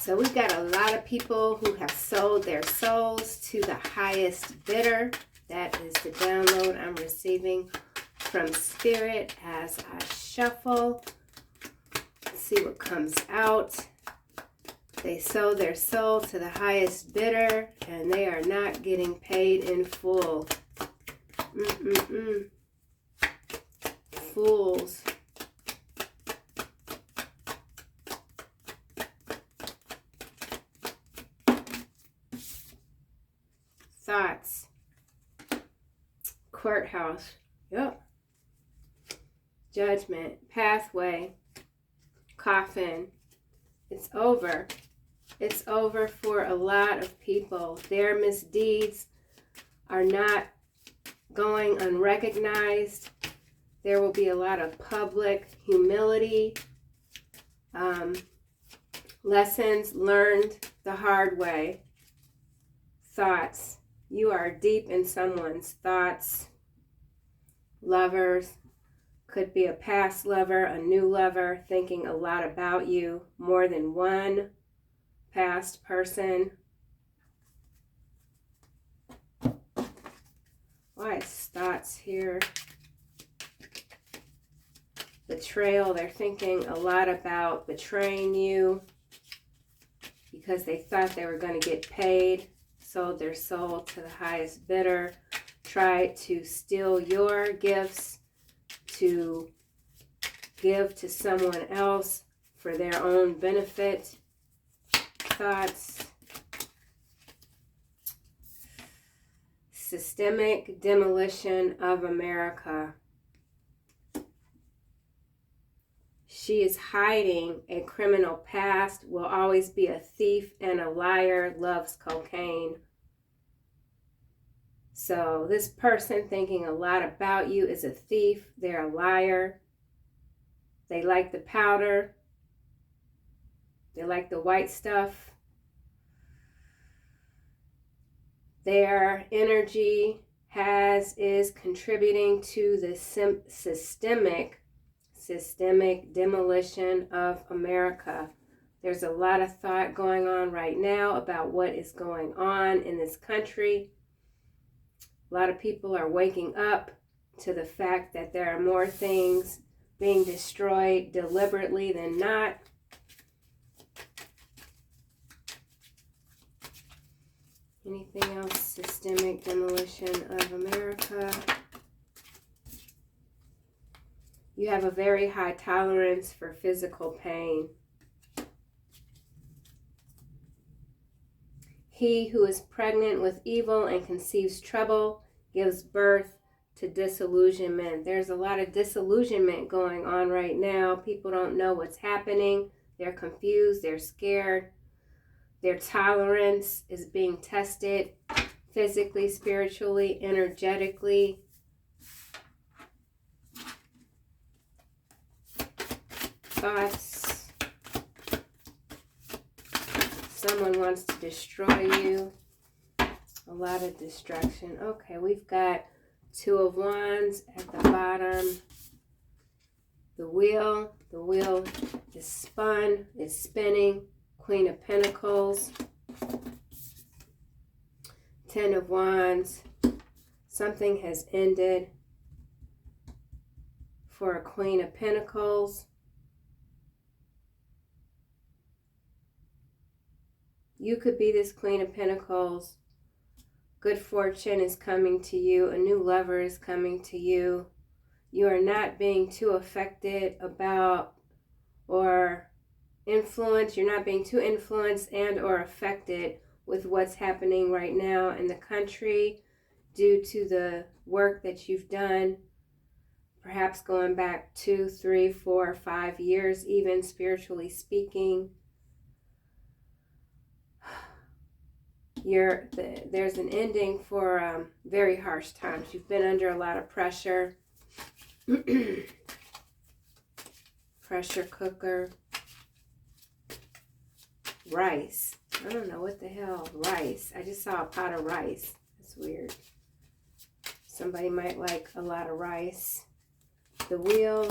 So we've got a lot of people who have sold their souls to the highest bidder. That is the download I'm receiving from Spirit as I shuffle. Let's see what comes out. They sold their soul to the highest bidder, and they are not getting paid in full. Fools. Thoughts. Courthouse. Yep. Judgment. Pathway. Coffin. It's over. It's over for a lot of people. Their misdeeds are not going unrecognized. There will be a lot of public humility. Lessons learned the hard way. Thoughts. You are deep in someone's thoughts. Lovers. Could be a past lover, a new lover, thinking a lot about you. More than one past person. Why is thoughts here? Betrayal. They're thinking a lot about betraying you because they thought they were going to get paid. Sold their soul to the highest bidder. Tried to steal your gifts to give to someone else for their own benefit. Thoughts. Systemic demolition of America. She is hiding a criminal past, will always be a thief and a liar, loves cocaine. So this person thinking a lot about you is a thief. They're a liar. They like the powder. They like the white stuff. Their energy is contributing to the systemic demolition of America. There's a lot of thought going on right now about what is going on in this country. A lot of people are waking up to the fact that there are more things being destroyed deliberately than not. Anything else? Systemic demolition of America. You have a very high tolerance for physical pain. He who is pregnant with evil and conceives trouble gives birth to disillusionment. There's a lot of disillusionment going on right now. People don't know what's happening. They're confused. They're scared. Their tolerance is being tested physically, spiritually, energetically. Thoughts. Someone wants to destroy you. A lot of distraction. Okay, we've got Two of Wands at the bottom. The wheel is spun, it's spinning. Queen of Pentacles. Ten of Wands. Something has ended for a Queen of Pentacles. You could be this Queen of Pentacles. Good fortune is coming to you. A new lover is coming to you. You are not being too affected about or influenced. You're not being too influenced and or affected with what's happening right now in the country due to the work that you've done. Perhaps going back 2, 3, 4, 5 years, even spiritually speaking. There's an ending for very harsh times. You've been under a lot of pressure. Pressure cooker. Rice. I don't know what the hell. Rice. I just saw a pot of rice. That's weird. Somebody might like a lot of rice. The wheel.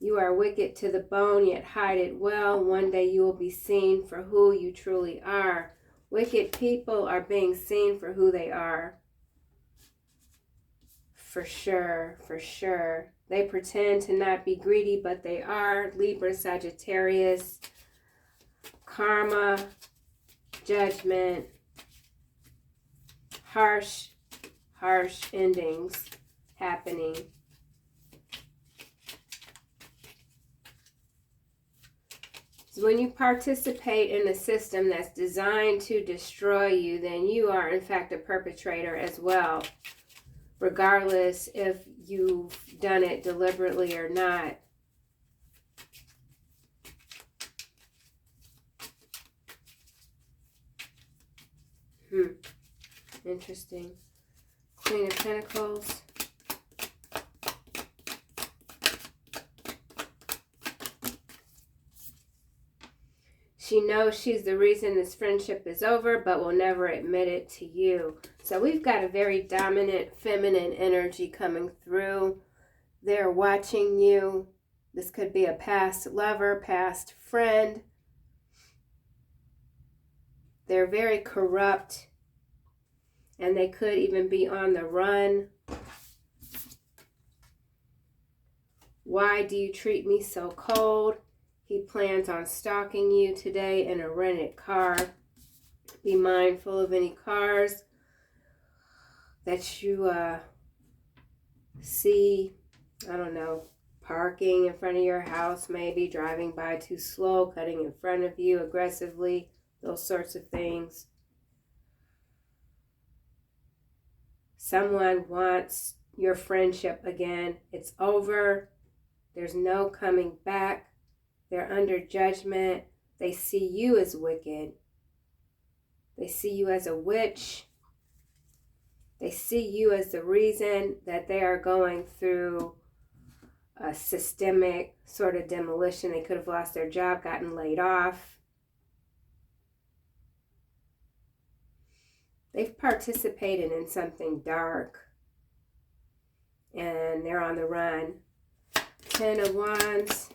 You are wicked to the bone, yet hide it well. One day you will be seen for who you truly are. Wicked people are being seen for who they are. For sure, for sure. They pretend to not be greedy, but they are. Libra, Sagittarius, karma, judgment, harsh endings happening. So when you participate in a system that's designed to destroy you, then you are in fact a perpetrator as well, regardless if you've done it deliberately or not. Interesting. Queen of Pentacles. She knows she's the reason this friendship is over, but will never admit it to you. So we've got a very dominant feminine energy coming through. They're watching you. This could be a past lover, past friend. They're very corrupt, and they could even be on the run. Why do you treat me so cold? He plans on stalking you today in a rented car. Be mindful of any cars that you see, I don't know, parking in front of your house, maybe driving by too slow, cutting in front of you aggressively, those sorts of things. Someone wants your friendship again. It's over. There's no coming back. They're under judgment. They see you as wicked. They see you as a witch. They see you as the reason that they are going through a systemic sort of demolition. They could have lost their job, gotten laid off. They've participated in something dark, and they're on the run. 10 of Wands.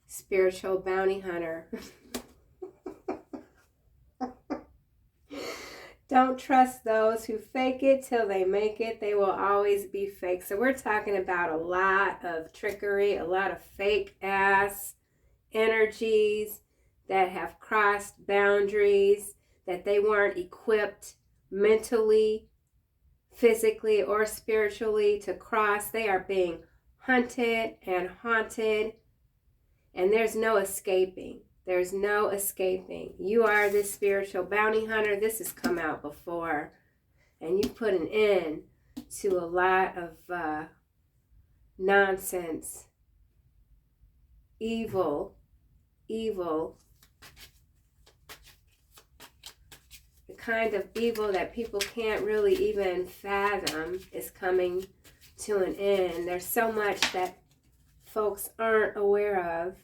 Spiritual bounty hunter. Don't trust those who fake it till they make it. They will always be fake. So we're talking about a lot of trickery, a lot of fake ass energies that have crossed boundaries that they weren't equipped mentally, physically, or spiritually to cross. They are being hunted and haunted. And there's no escaping. There's no escaping. You are this spiritual bounty hunter. This has come out before. And you put an end to a lot of nonsense. Evil. The kind of evil that people can't really even fathom is coming to an end. There's so much that folks aren't aware of.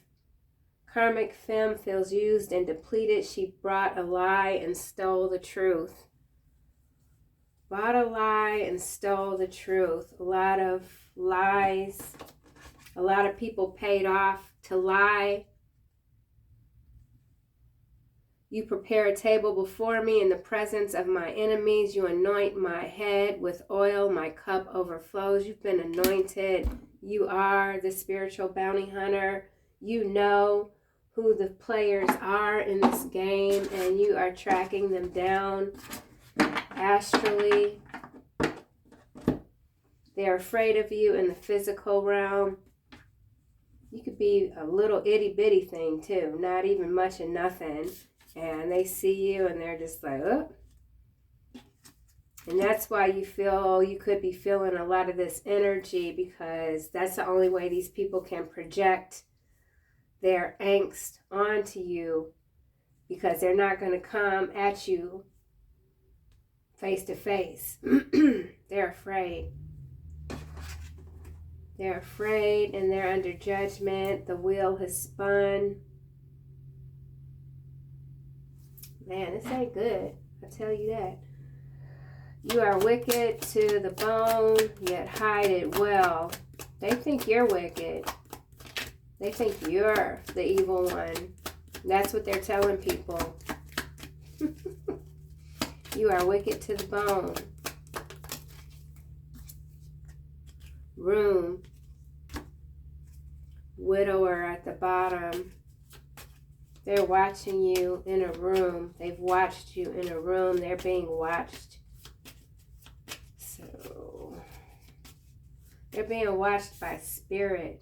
Karmic femme feels used and depleted. She brought a lie and stole the truth. Bought a lie and stole the truth. A lot of lies. A lot of people paid off to lie. You prepare a table before me in the presence of my enemies. You anoint my head with oil. My cup overflows. You've been anointed. You are the spiritual bounty hunter. You know who the players are in this game, and you are tracking them down astrally. They're afraid of you in the physical realm. You could be a little itty bitty thing too, not even much of nothing. And they see you and they're just like, oh. And that's why you could be feeling a lot of this energy, because that's the only way these people can project their angst onto you, because they're not going to come at you face to face. They're afraid. They're afraid and they're under judgment. The wheel has spun. Man, this ain't good. I tell you that. You are wicked to the bone, yet hide it well. They think you're wicked. They think you're the evil one. That's what they're telling people. You are wicked to the bone. Room. Widower at the bottom. They're watching you in a room. They've watched you in a room. They're being watched. So, they're being watched by spirit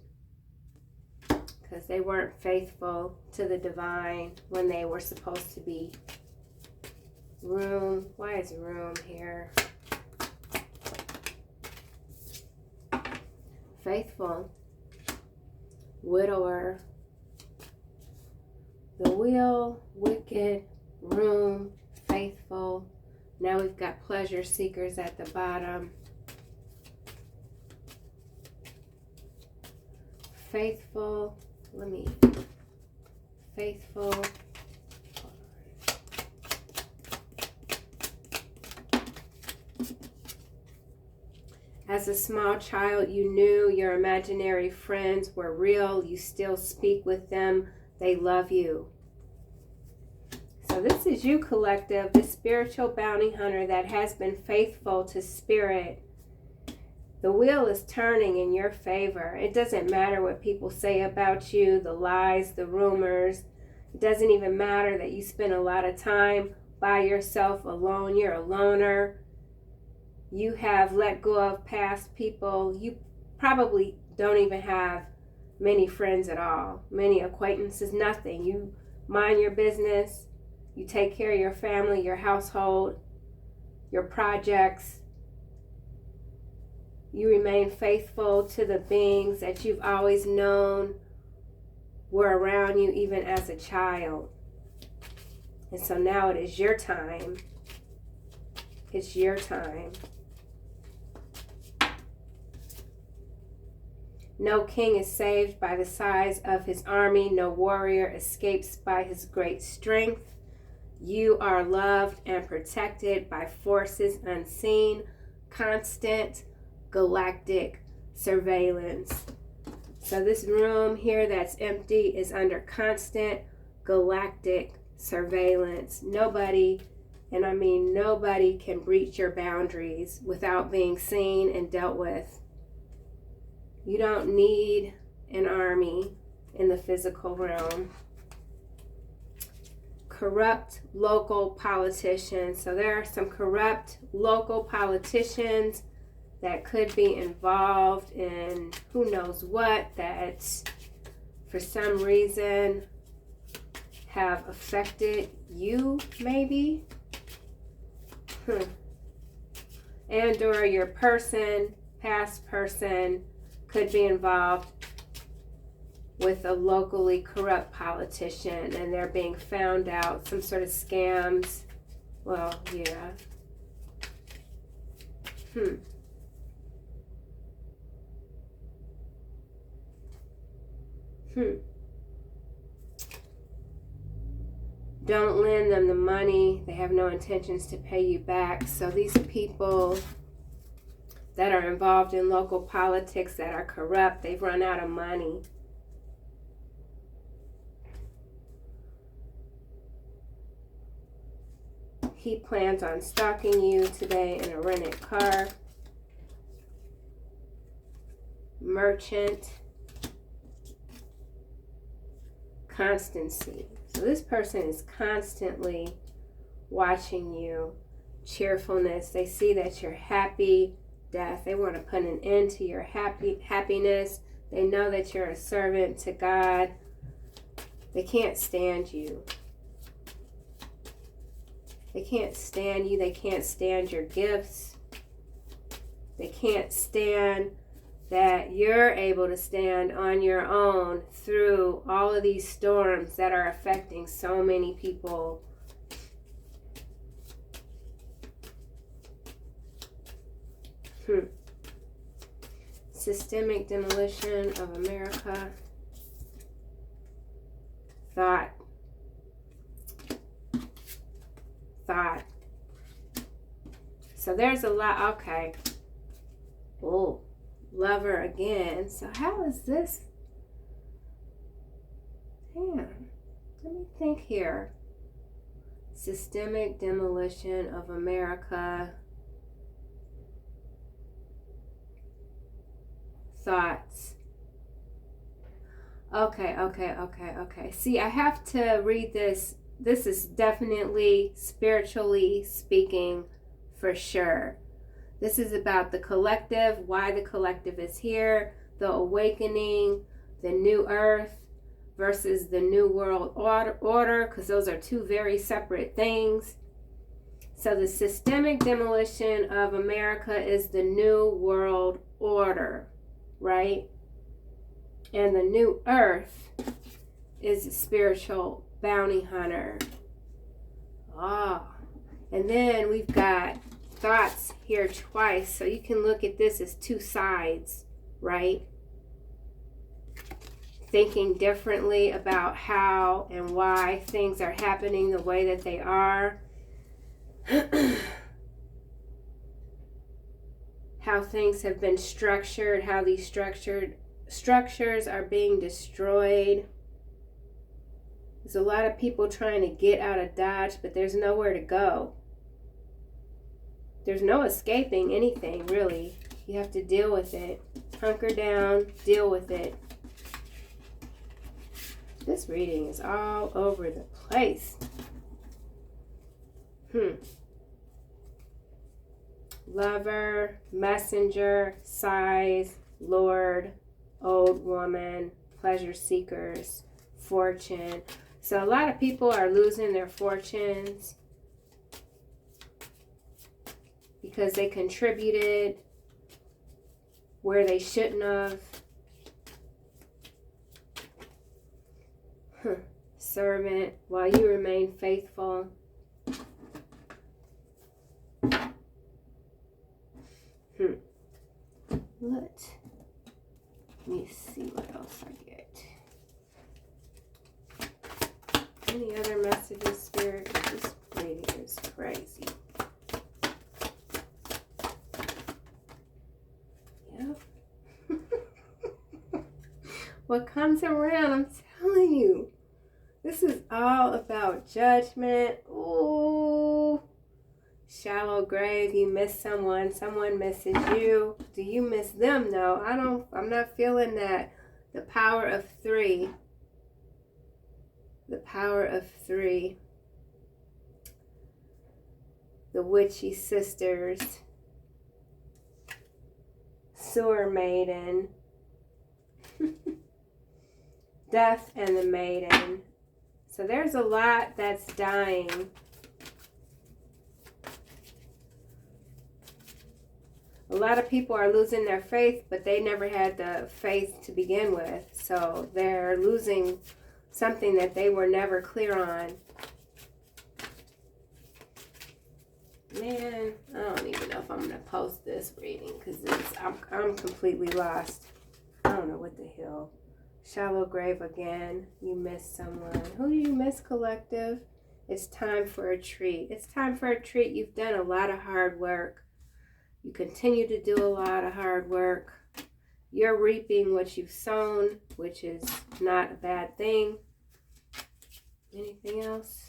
because they weren't faithful to the divine when they were supposed to be. Room. Why is room here? Faithful. Widower. The wheel, wicked, room, faithful. Now we've got pleasure seekers at the bottom. Faithful. Faithful. As a small child, you knew your imaginary friends were real. You still speak with them. They love you. So this is you, collective, the spiritual bounty hunter that has been faithful to spirit. The wheel is turning in your favor. It doesn't matter what people say about you, the lies, the rumors. It doesn't even matter that you spend a lot of time by yourself alone. You're a loner. You have let go of past people. You probably don't even have many friends at all, many acquaintances, nothing. You mind your business. You take care of your family, your household, your projects. You remain faithful to the beings that you've always known were around you even as a child. And so now it is your time. It's your time. No king is saved by the size of his army. No warrior escapes by his great strength. You are loved and protected by forces unseen, constant galactic surveillance. So this room here that's empty is under constant galactic surveillance. Nobody, and I mean nobody, can breach your boundaries without being seen and dealt with. You don't need an army in the physical realm. Corrupt local politicians. So there are some corrupt local politicians that could be involved in who knows what, that for some reason have affected you, maybe. And or your person, past person, could be involved with a locally corrupt politician and they're being found out, some sort of scams. Well, yeah. Don't lend them the money. They have no intentions to pay you back. So these people that are involved in local politics that are corrupt, they've run out of money. He plans on stalking you today in a rented car. Merchant. Constancy. So this person is constantly watching you. Cheerfulness. They see that you're happy. Death. They want to put an end to your happiness. They know that you're a servant to God. They can't stand you. They can't stand you. They can't stand your gifts. They can't stand that you're able to stand on your own through all of these storms that are affecting so many people. Systemic demolition of America. Thought. So there's a lot. Okay. Oh, Lover again. So how is this? Damn. Let me think here. Systemic demolition of America. Thoughts. Okay. See, I have to read this. This is definitely spiritually speaking for sure. This is about the collective, why the collective is here, the awakening, the new earth versus the new world order, because those are two very separate things. So the systemic demolition of America is the new world order, right? And the new earth is a spiritual bounty hunter. And then we've got thoughts here twice, so you can look at this as two sides, right? Thinking differently about how and why things are happening the way that they are. How things have been structured, how these structures are being destroyed. There's a lot of people trying to get out of Dodge, but there's nowhere to go. There's no escaping anything, really. You have to deal with it. Hunker down, deal with it. This reading is all over the place. Lover, messenger, size, Lord, old woman, pleasure seekers, fortune. So a lot of people are losing their fortunes because they contributed where they shouldn't have. Servant, while you remain faithful. Let me see what else I get. Any other messages, Spirit? This reading is crazy. Yep. What comes around, I'm telling you. This is all about judgment. Ooh. Shallow grave, you miss someone. Someone misses you. Do you miss them? No, I'm not feeling that. The power of 3. The power of 3. The witchy sisters. Sewer maiden. Death and the maiden. So there's a lot that's dying. A lot of people are losing their faith, but they never had the faith to begin with. So they're losing something that they were never clear on. Man, I don't even know if I'm going to post this reading because I'm completely lost. I don't know what the hell. Shallow grave again. You miss someone. Who do you miss, collective? It's time for a treat. It's time for a treat. You've done a lot of hard work. You continue to do a lot of hard work. You're reaping what you've sown, which is not a bad thing. Anything else?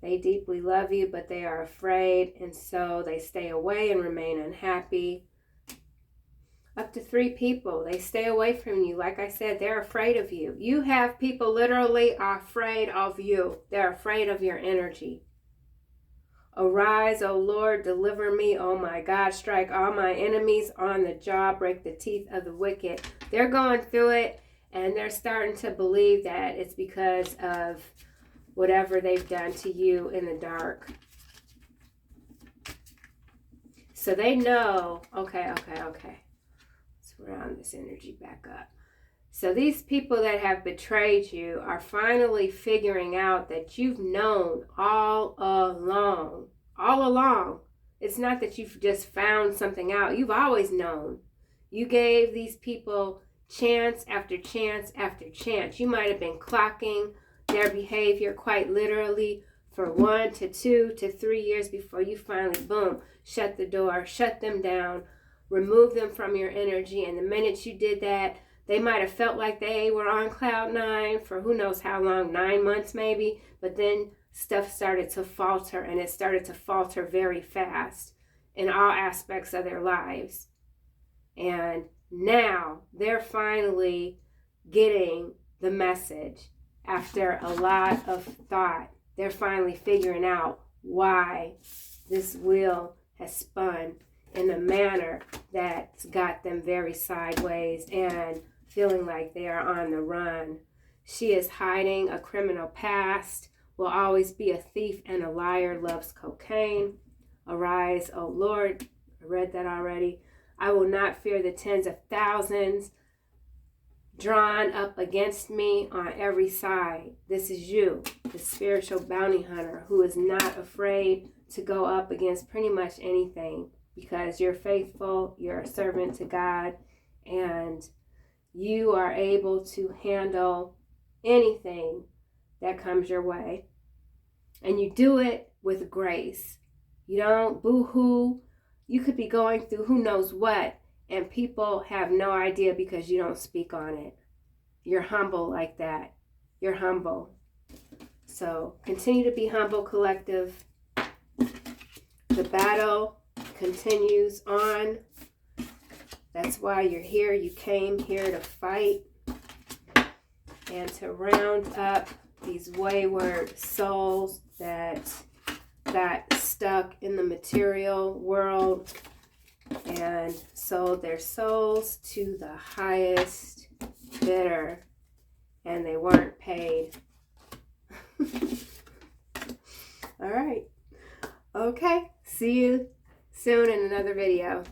They deeply love you, but they are afraid, and so they stay away and remain unhappy. Up to 3 people, they stay away from you. Like I said, they're afraid of you. You have people literally are afraid of you. They're afraid of your energy. Arise, O Lord, deliver me, oh my God. Strike all my enemies on the jaw, break the teeth of the wicked. They're going through it, and they're starting to believe that it's because of whatever they've done to you in the dark. So they know, okay. Let's round this energy back up. So these people that have betrayed you are finally figuring out that you've known all along. All along. It's not that you've just found something out. You've always known. You gave these people chance after chance after chance. You might have been clocking their behavior quite literally for 1 to 2 to 3 years before you finally, boom, shut the door, shut them down, remove them from your energy. And the minute you did that, they might have felt like they were on cloud 9 for who knows how long, 9 months maybe, but then stuff started to falter, and it started to falter very fast in all aspects of their lives. And now they're finally getting the message after a lot of thought. They're finally figuring out why this wheel has spun in a manner that's got them very sideways and feeling like they are on the run. She is hiding a criminal past, will always be a thief and a liar, loves cocaine. Arise, O Lord. I read that already. I will not fear the tens of thousands drawn up against me on every side. This is you, the spiritual bounty hunter, who is not afraid to go up against pretty much anything because you're faithful, you're a servant to God, and you are able to handle anything that comes your way. And you do it with grace. You don't boo-hoo. You could be going through who knows what, and people have no idea because you don't speak on it. You're humble like that. You're humble. So continue to be humble, collective. The battle continues on. That's why you're here. You came here to fight and to round up these wayward souls that got stuck in the material world and sold their souls to the highest bidder, and they weren't paid. All right. Okay. See you soon in another video.